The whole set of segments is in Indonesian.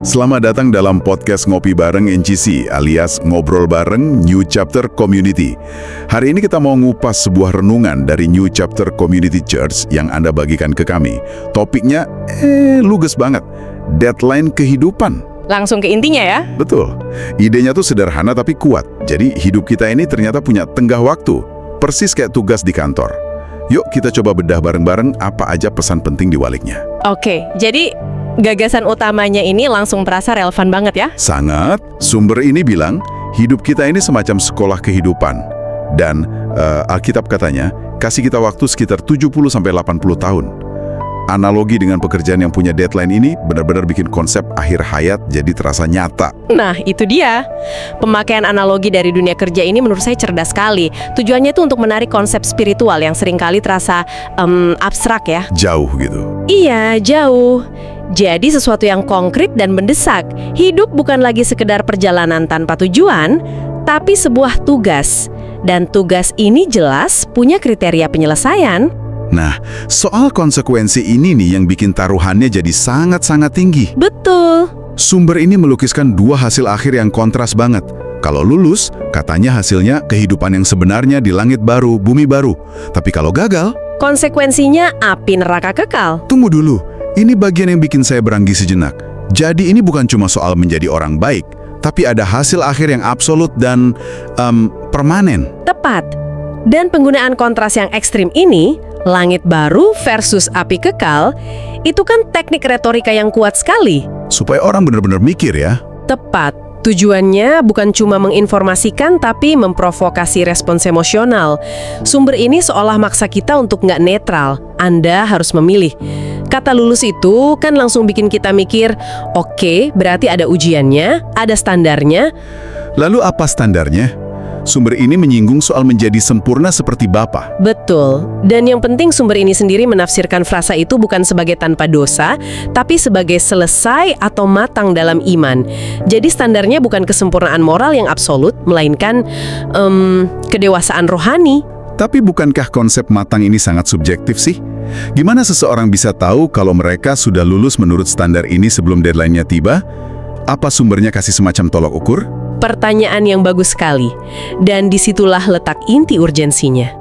Selamat datang dalam podcast Ngopi Bareng NCC alias Ngobrol Bareng New Chapter Community. Hari ini kita mau ngupas sebuah renungan dari New Chapter Community Church yang Anda bagikan ke kami. Topiknya, lugas banget. Deadline kehidupan. Langsung ke intinya ya. Betul. Idenya tuh sederhana tapi kuat. Jadi hidup kita ini ternyata punya tengah waktu. Persis kayak tugas di kantor. Yuk kita coba bedah bareng-bareng apa aja pesan penting di baliknya. Oke, jadi gagasan utamanya ini langsung terasa relevan banget ya. Sangat. Sumber ini bilang, hidup kita ini semacam sekolah kehidupan. Dan Alkitab katanya, kasih kita waktu sekitar 70-80 tahun. Analogi dengan pekerjaan yang punya deadline ini benar-benar bikin konsep akhir hayat jadi terasa nyata. Nah, itu dia. Pemakaian analogi dari dunia kerja ini menurut saya cerdas sekali. Tujuannya itu untuk menarik konsep spiritual yang seringkali terasa abstrak ya. Jauh gitu. Iya, jauh. Jadi sesuatu yang konkret dan mendesak. Hidup bukan lagi sekedar perjalanan tanpa tujuan, tapi sebuah tugas. Dan tugas ini jelas punya kriteria penyelesaian. Nah, soal konsekuensi ini nih yang bikin taruhannya jadi sangat-sangat tinggi. Betul. Sumber ini melukiskan dua hasil akhir yang kontras banget. Kalau lulus, katanya hasilnya kehidupan yang sebenarnya di langit baru, bumi baru. Tapi kalau gagal, konsekuensinya api neraka kekal. tunggu dulu. Ini bagian yang bikin saya beranggi sejenak. Jadi ini bukan cuma soal menjadi orang baik, tapi ada hasil akhir yang absolut dan permanen. Tepat. Dan penggunaan kontras yang ekstrim ini, langit baru versus api kekal, itu kan teknik retorika yang kuat sekali. Supaya orang benar-benar mikir ya. Tepat. Tujuannya bukan cuma menginformasikan, tapi memprovokasi respons emosional. Sumber ini seolah maksa kita untuk nggak netral. Anda harus memilih. Kata lulus itu kan langsung bikin kita mikir, oke, berarti ada ujiannya, ada standarnya. Lalu apa standarnya? Sumber ini menyinggung soal menjadi sempurna seperti Bapa. Betul. Dan yang penting sumber ini sendiri menafsirkan frasa itu bukan sebagai tanpa dosa, tapi sebagai selesai atau matang dalam iman. Jadi standarnya bukan kesempurnaan moral yang absolut, melainkan kedewasaan rohani. Tapi bukankah konsep matang ini sangat subjektif sih? Gimana seseorang bisa tahu kalau mereka sudah lulus menurut standar ini sebelum deadline-nya tiba? Apa sumbernya kasih semacam tolok ukur? Pertanyaan yang bagus sekali. Dan disitulah letak inti urgensinya.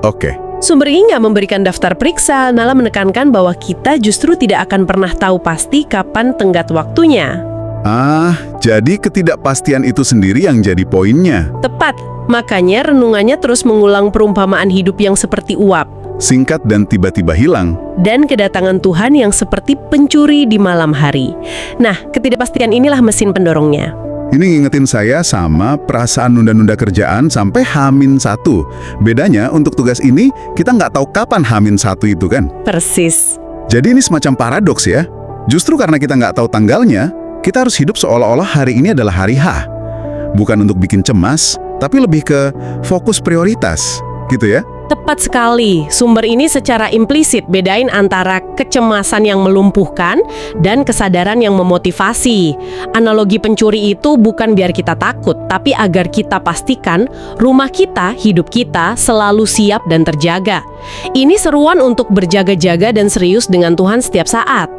Oke. Sumber ini nggak memberikan daftar periksa, malah menekankan bahwa kita justru tidak akan pernah tahu pasti kapan tenggat waktunya. Jadi ketidakpastian itu sendiri yang jadi poinnya. Tepat. Makanya renungannya terus mengulang perumpamaan hidup yang seperti uap. Singkat dan tiba-tiba hilang. Dan kedatangan Tuhan yang seperti pencuri di malam hari. Nah, ketidakpastian inilah mesin pendorongnya. Ini ngingetin saya sama perasaan nunda-nunda kerjaan sampai H-1. Bedanya untuk tugas ini, kita nggak tahu kapan H-1 itu kan? Persis. Jadi ini semacam paradoks ya. Justru karena kita nggak tahu tanggalnya, kita harus hidup seolah-olah hari ini adalah hari H. Bukan untuk bikin cemas, tapi lebih ke fokus prioritas, gitu ya. Tepat sekali. Sumber ini secara implisit bedain antara kecemasan yang melumpuhkan dan kesadaran yang memotivasi. Analogi pencuri itu bukan biar kita takut, tapi agar kita pastikan rumah kita, hidup kita selalu siap dan terjaga. Ini seruan untuk berjaga-jaga dan serius dengan Tuhan setiap saat.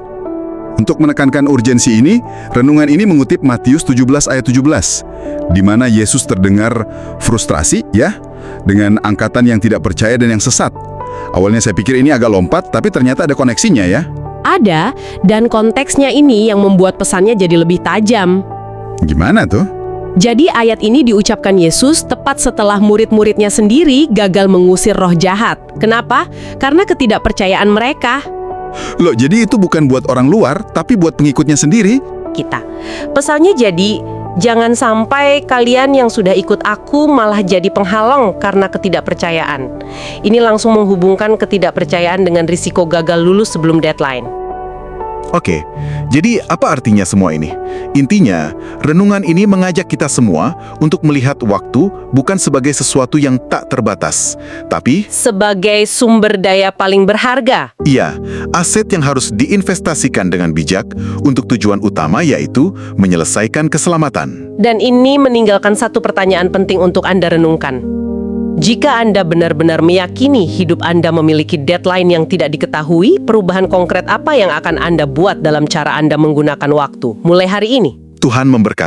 Untuk menekankan urgensi ini, renungan ini mengutip Matius 17 ayat 17, di mana Yesus terdengar frustrasi ya, dengan angkatan yang tidak percaya dan yang sesat. Awalnya saya pikir ini agak lompat, tapi ternyata ada koneksinya ya. Ada, dan konteksnya ini yang membuat pesannya jadi lebih tajam. Gimana tuh? Jadi ayat ini diucapkan Yesus tepat setelah murid-muridnya sendiri gagal mengusir roh jahat. Kenapa? Karena ketidakpercayaan mereka. Loh, jadi itu bukan buat orang luar, tapi buat pengikutnya sendiri? Kita. Pesannya jadi, jangan sampai kalian yang sudah ikut aku malah jadi penghalang karena ketidakpercayaan. Ini langsung menghubungkan ketidakpercayaan dengan risiko gagal lulus sebelum deadline. Oke, jadi apa artinya semua ini? Intinya, renungan ini mengajak kita semua untuk melihat waktu bukan sebagai sesuatu yang tak terbatas, tapi sebagai sumber daya paling berharga. iya, aset yang harus diinvestasikan dengan bijak untuk tujuan utama yaitu menyelesaikan keselamatan. Dan ini meninggalkan satu pertanyaan penting untuk Anda renungkan. Jika Anda benar-benar meyakini hidup Anda memiliki deadline yang tidak diketahui, perubahan konkret apa yang akan Anda buat dalam cara Anda menggunakan waktu mulai hari ini? Tuhan memberkati.